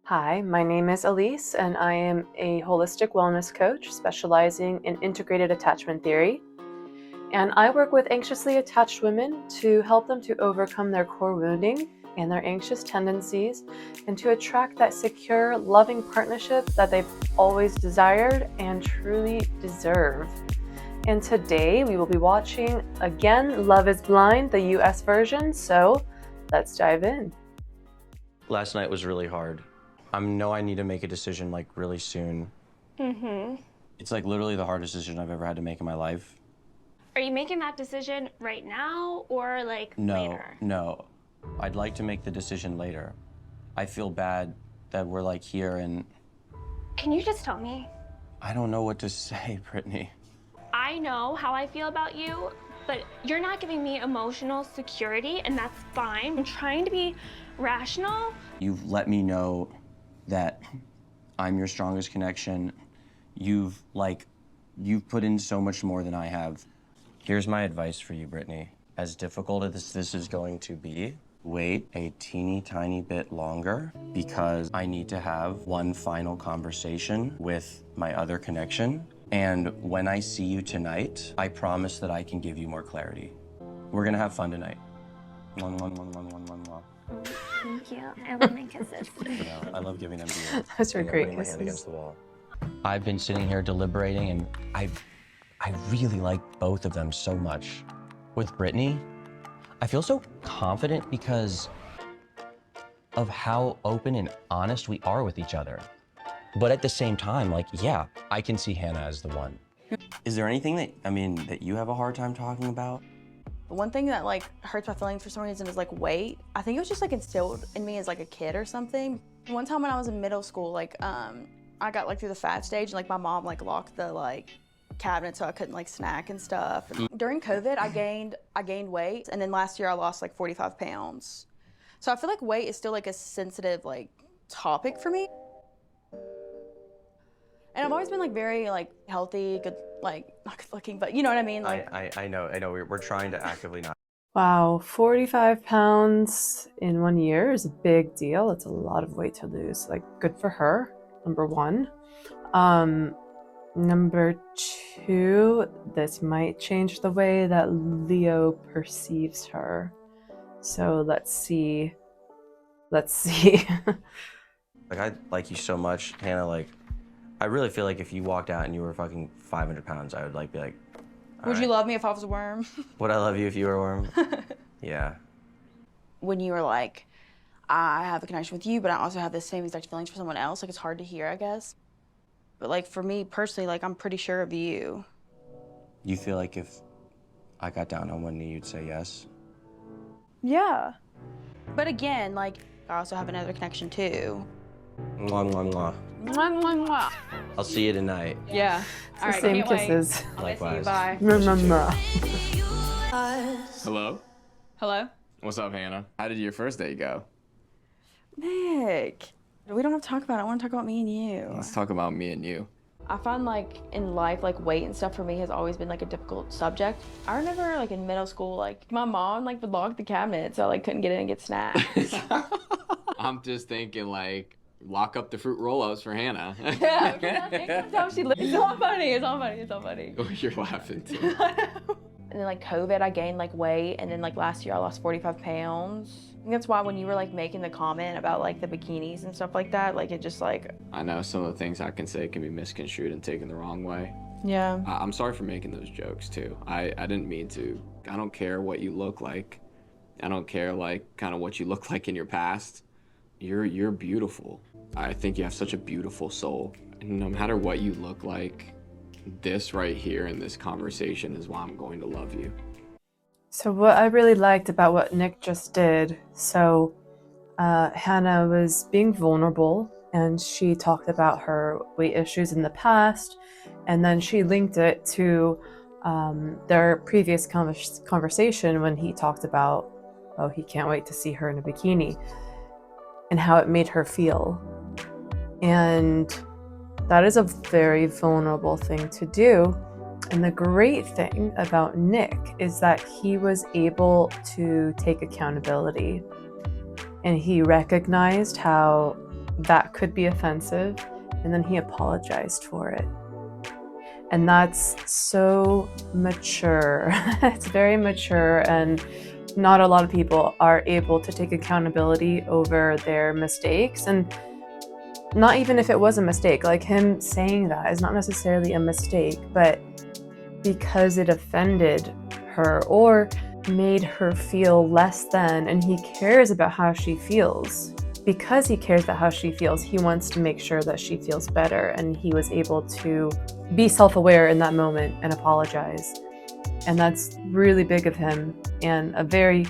Hi, my name is Elise, and I am a holistic wellness coach specializing in integrated attachment theory. And I work with anxiously attached women to help them to overcome their core wounding and their anxious tendencies and to attract that secure, loving partnership that they've always desired and truly deserve. And today we will be watching again Love is Blind, the US version, so let's dive in. Last night was really hard. I know I need to make a decision like really soon. It's like literally the hardest decision I've ever had to make in my life. Are you making that decision right now or like later? No. I'd like to make the decision later. I feel bad that we're like here and... Can you just tell me? I don't know what to say, Brittany. I know how I feel about you, but you're not giving me emotional security, and that's fine. I'm trying to be rational. You've let me know that I'm your strongest connection. You've put in so much more than I have. Here's my advice for you, Brittany. As difficult as this is going to be, wait a teeny tiny bit longer because I need to have one final conversation with my other connection. And when I see you tonight, I promise that I can give you more clarity. We're gonna have fun tonight. Mwah, mwah, mwah, mwah, mwah, mwah. Thank you. I love my kisses. I love giving them to you. Those are great Putting my hand kisses. against the wall. I've been sitting here deliberating, and I really like both of them so much. With Brittany, I feel so confident because of how open and honest we are with each other. But at the same time, yeah, I can see Hannah as the one. Is there anything that you have a hard time talking about? One thing that hurts my feelings for some reason is weight. I think it was just instilled in me as a kid or something. One time when I was in middle school, I got through the fat stage and my mom locked the cabinet so I couldn't snack and stuff. And during COVID, I gained weight, and then last year I lost 45 pounds. So I feel like weight is still a sensitive topic for me. And I've always been very healthy, good, not good looking, but you know what I mean? I know. We're trying to actively not. Wow, 45 pounds in 1 year is a big deal. It's a lot of weight to lose. Good for her, number one. Number two, this might change the way that Leo perceives her. So let's see. I like you so much, Hannah. I really feel like if you walked out and you were fucking 500 pounds, I would be like, Would you love me if I was a worm? would I love you if you were a worm? Yeah. When you were I have a connection with you, but I also have the same exact feelings for someone else, it's hard to hear, I guess. But for me personally, I'm pretty sure of you. You feel like if I got down on one knee, you'd say yes? Yeah. But again, I also have another connection too. Mwah, mwah, mwah. Mwah, mwah, mwah. I'll see you tonight. Yeah. All right, Same can't wait. kisses. Likewise. Bye. Hello? Hello? What's up, Hannah? How did your first date go? Nick. We don't have to talk about it. I want to talk about me and you. Let's talk about me and you. I find in life, weight and stuff for me has always been a difficult subject. I remember in middle school, my mom would lock the cabinet so I couldn't get in and get snacks. I'm just thinking lock up the fruit roll-ups for Hannah. Yeah, that's how she lives. It's all funny. It's all funny. It's all funny. Oh, you're laughing too. And then COVID, I gained weight, and then last year I lost 45 pounds. I think that's why when you were making the comment about the bikinis and stuff like that, it just I know some of the things I can say can be misconstrued and taken the wrong way. Yeah. I'm sorry for making those jokes too. I didn't mean to. I don't care what you look like. I don't care kind of what you look like in your past. You're beautiful. I think you have such a beautiful soul. And no matter what you look like, this right here in this conversation is why I'm going to love you. So what I really liked about what Nick just did, Hannah was being vulnerable and she talked about her weight issues in the past, and then she linked it to their previous conversation when he talked about, oh, he can't wait to see her in a bikini and how it made her feel. And that is a very vulnerable thing to do. And the great thing about Nick is that he was able to take accountability, and he recognized how that could be offensive, and then he apologized for it. And that's so mature. It's very mature, and not a lot of people are able to take accountability over their mistakes. And not even if it was a mistake, like him saying that is not necessarily a mistake, but because it offended her or made her feel less than, and he cares about how she feels. Because he cares about how she feels, he wants to make sure that she feels better, and he was able to be self-aware in that moment and apologize. And that's really big of him, and a very,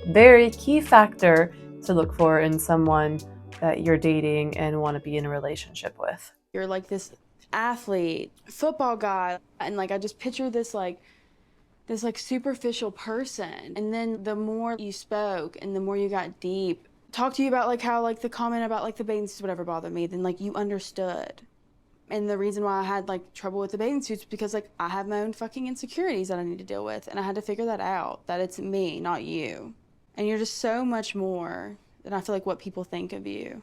very key factor to look for in someone that you're dating and want to be in a relationship with. You're like this athlete, football guy, and like I just picture this like superficial person. And then the more you spoke and the more you got deep, talked to you about like how like the comment about like the bathing suits whatever bothered me, then like you understood. And the reason why I had like trouble with the bathing suits was because like I have my own fucking insecurities that I need to deal with, and I had to figure that out, that it's me, not you. And you're just so much more than I feel like what people think of you.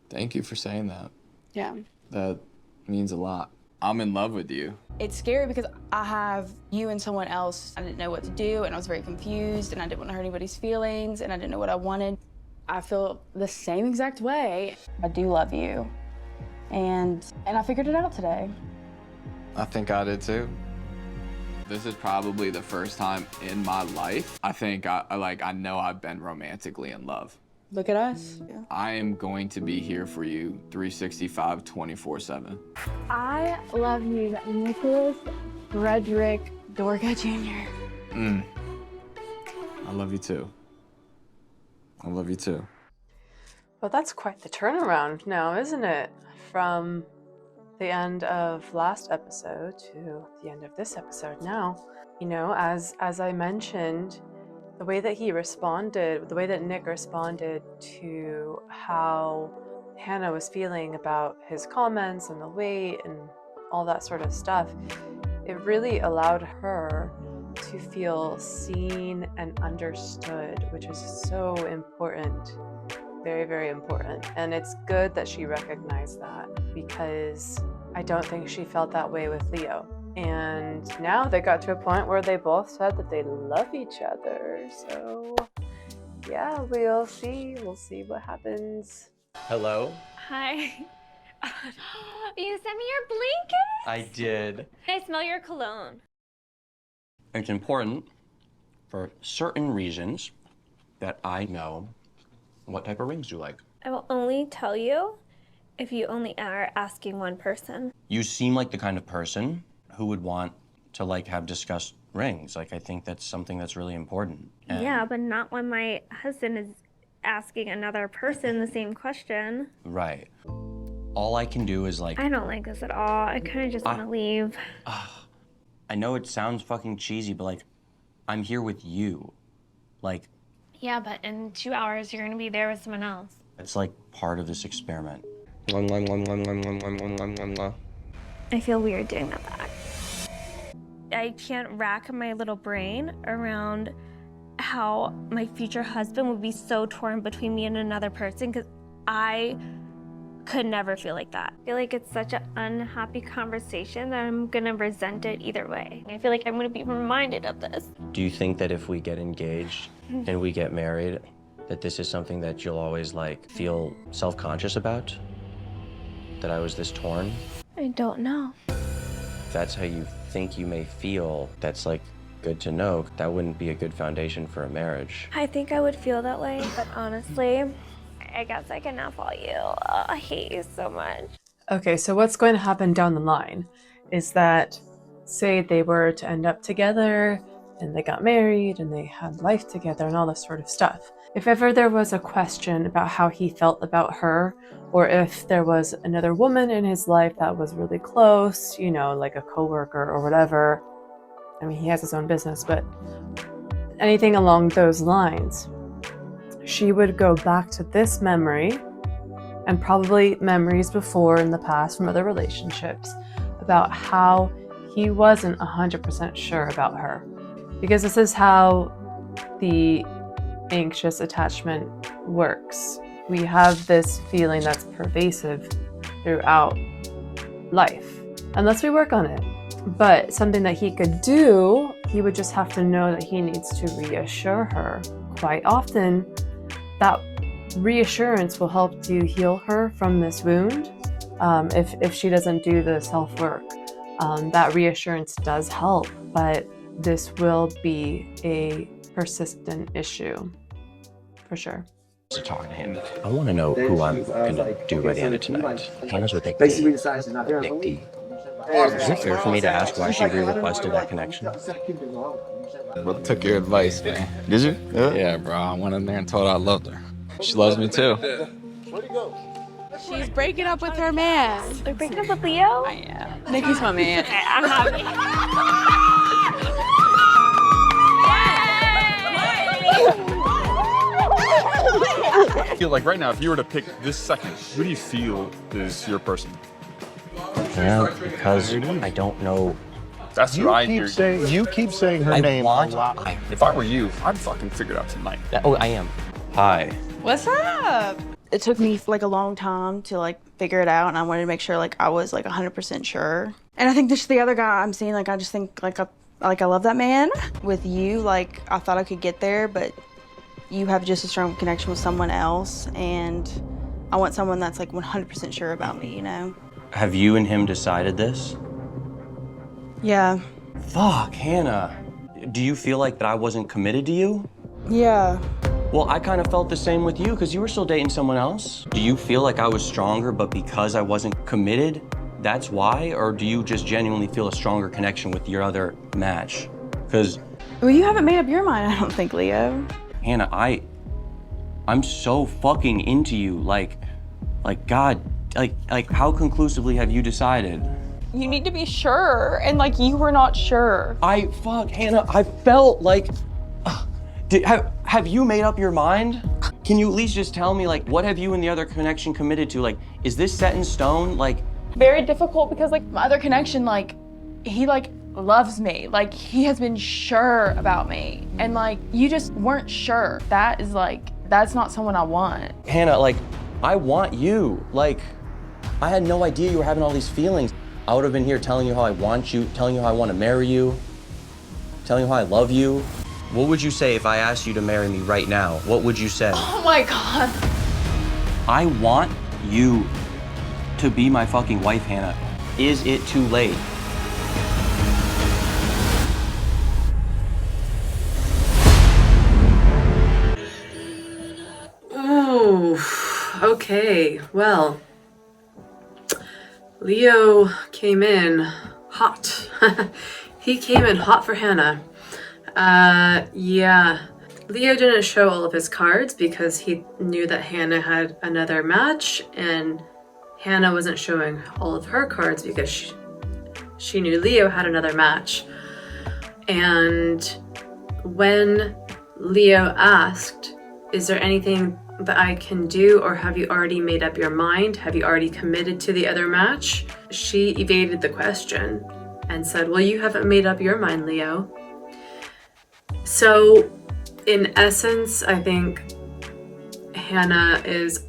Thank you for saying that. Yeah. That means a lot. I'm in love with you. It's scary because I have you and someone else. I didn't know what to do, and I was very confused, and I didn't want to hurt anybody's feelings, and I didn't know what I wanted. I feel the same exact way. I do love you, and I figured it out today. I think I did too. This is probably the first time in my life I think I know I've been romantically in love. Look at us. Yeah. I am going to be here for you 365, 24/7. I love you, Nicholas Frederick Dorga Jr. I love you too. I love you too. Well, that's quite the turnaround now, isn't it? From the end of last episode to the end of this episode now. You know, as I mentioned, the way that he responded, the way that Nick responded to how Hannah was feeling about his comments and the weight and all that sort of stuff, it really allowed her to feel seen and understood, which is so important. Very, very important. And it's good that she recognized that, because I don't think she felt that way with Leo. And now they got to a point where they both said that they love each other. So yeah, we'll see. We'll see what happens. Hello? Hi. You sent me your blanket? I did. I smell your cologne. It's important for certain reasons that I know what type of rings you like. I will only tell you if you only are asking one person. You seem like the kind of person who would want to like have discussed rings. Like, I think that's something that's really important. And Yeah, but not when my husband is asking another person the same question. right. All I can do is like, I don't like this at all. I kind of just want to leave. I know it sounds fucking cheesy, but like, I'm here with you. Like, Yeah, but in 2 hours, you're going to be there with someone else. it's like part of this experiment. I feel weird doing that back. I can't rack my little brain around how my future husband would be so torn between me and another person, because I could never feel like that. I feel like it's such an unhappy conversation that I'm gonna resent it either way. I feel like I'm gonna be reminded of this. Do you think that if we get engaged and we get married, that this is something that you'll always like feel self-conscious about? That I was this torn? I don't know. If that's how you think you may feel, that's like good to know. That wouldn't be a good foundation for a marriage. I think I would feel that way, but honestly, I guess I cannot follow you. Oh, I hate you so much. Okay, so what's going to happen down the line is that, say they were to end up together and they got married and they had life together and all this sort of stuff. If ever there was a question about how he felt about her, or if there was another woman in his life that was really close, you know, like a coworker or whatever. I mean, he has his own business, but anything along those lines, she would go back to this memory and probably memories before in the past from other relationships about how he wasn't 100% sure about her. Because this is how the anxious attachment works. We have this feeling that's pervasive throughout life, unless we work on it. But something that he could do, he would just have to know that he needs to reassure her. Quite often, that reassurance will help to heal her from this wound. If she doesn't do the self-work, that reassurance does help, but this will be a persistent issue, for sure. To talk to him. I want to know who I'm gonna do by the end of tonight. Hannah's with Nick D. Nick D. Is it fair for me to ask why she re-requested that connection? Well, took your advice, man. Did you? Yeah, bro. I went in there and told her I loved her. She loves me too. She's breaking up with her man. They're breaking up with Leo? I am. Nikki's my man. I'm happy. I feel like right now, if you were to pick this second, who do you feel is your person? Yeah, because I don't know. That's what I hear. You keep saying her I name want. a lot. If I were you, I'd fucking figure it out tonight. Oh, I am. Hi. What's up? It took me like a long time to like figure it out, and I wanted to make sure like I was like 100% sure. And I think this the other guy I'm seeing, like I just think like I love that man. With you, like I thought I could get there, but you have just a strong connection with someone else, and I want someone that's like 100% sure about me, you know? Have you and him decided this? Yeah. Fuck, Hannah. Do you feel like that I wasn't committed to you? Yeah. Well, I kind of felt the same with you because you were still dating someone else. Do you feel like I was stronger, but because I wasn't committed, that's why? Or do you just genuinely feel a stronger connection with your other match? Because... Well, you haven't made up your mind, I don't think, Leo. Hannah, I'm so fucking into you. Like God, like how conclusively have you decided? You need to be sure, and like you were not sure. Hannah, I felt like, have you made up your mind? Can you at least just tell me, like, what have you and the other connection committed to? Like, is this set in stone? Like, Very difficult because like my other connection, like he like loves me. Like he has been sure about me, and like you just weren't sure. That is like, that's not someone I want. Hannah, like, I want you. Like, I had no idea you were having all these feelings. I would have been here telling you how I want you, telling you how I want to marry you, telling you how I love you. What would you say if I asked you to marry me right now? What would you say? Oh my God. I want you to be my fucking wife, Hannah. Is it too late? Ooh, okay, well, Leo came in hot. He came in hot for Hannah. Yeah. Leo didn't show all of his cards because he knew that Hannah had another match, and Hannah wasn't showing all of her cards because she knew Leo had another match. And when Leo asked, is there anything that I can do, or have you already made up your mind? Have you already committed to the other match? She evaded the question and said, well, you haven't made up your mind, Leo. So in essence, I think Hannah is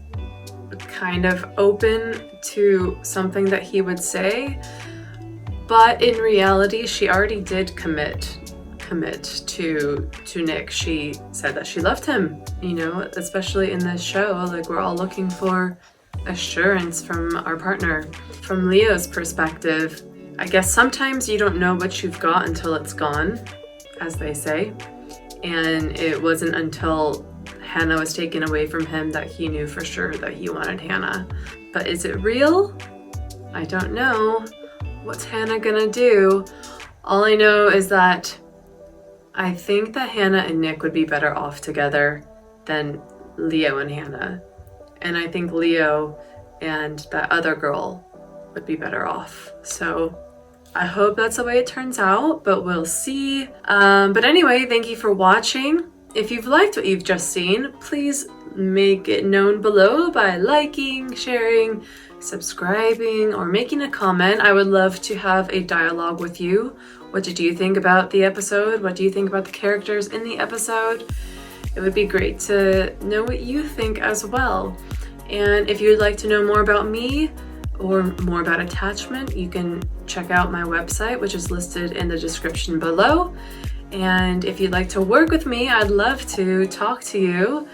kind of open to something that he would say, but in reality, she already did commit to Nick. She said that she loved him, you know, especially in this show. Like, we're all looking for assurance from our partner. From Leo's perspective, I guess sometimes you don't know what you've got until it's gone, as they say. And it wasn't until Hannah was taken away from him that he knew for sure that he wanted Hannah. But is it real? I don't know. What's Hannah gonna do? All I know is that I think that Hannah and Nick would be better off together than Leo and Hannah. And I think Leo and that other girl would be better off. So I hope that's the way it turns out, but we'll see. But anyway, thank you for watching. If you've liked what you've just seen, please make it known below by liking, sharing, subscribing, or making a comment. I would love to have a dialogue with you. What did you think about the episode? What do you think about the characters in the episode? It would be great to know what you think as well. And if you'd like to know more about me or more about attachment, you can check out my website, which is listed in the description below. And if you'd like to work with me, I'd love to talk to you.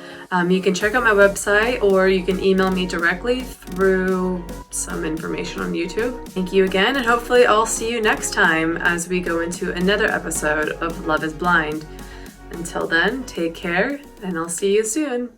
You can check out my website, or you can email me directly through some information on YouTube. Thank you again, and hopefully I'll see you next time as we go into another episode of Love is Blind. Until then, take care, and I'll see you soon.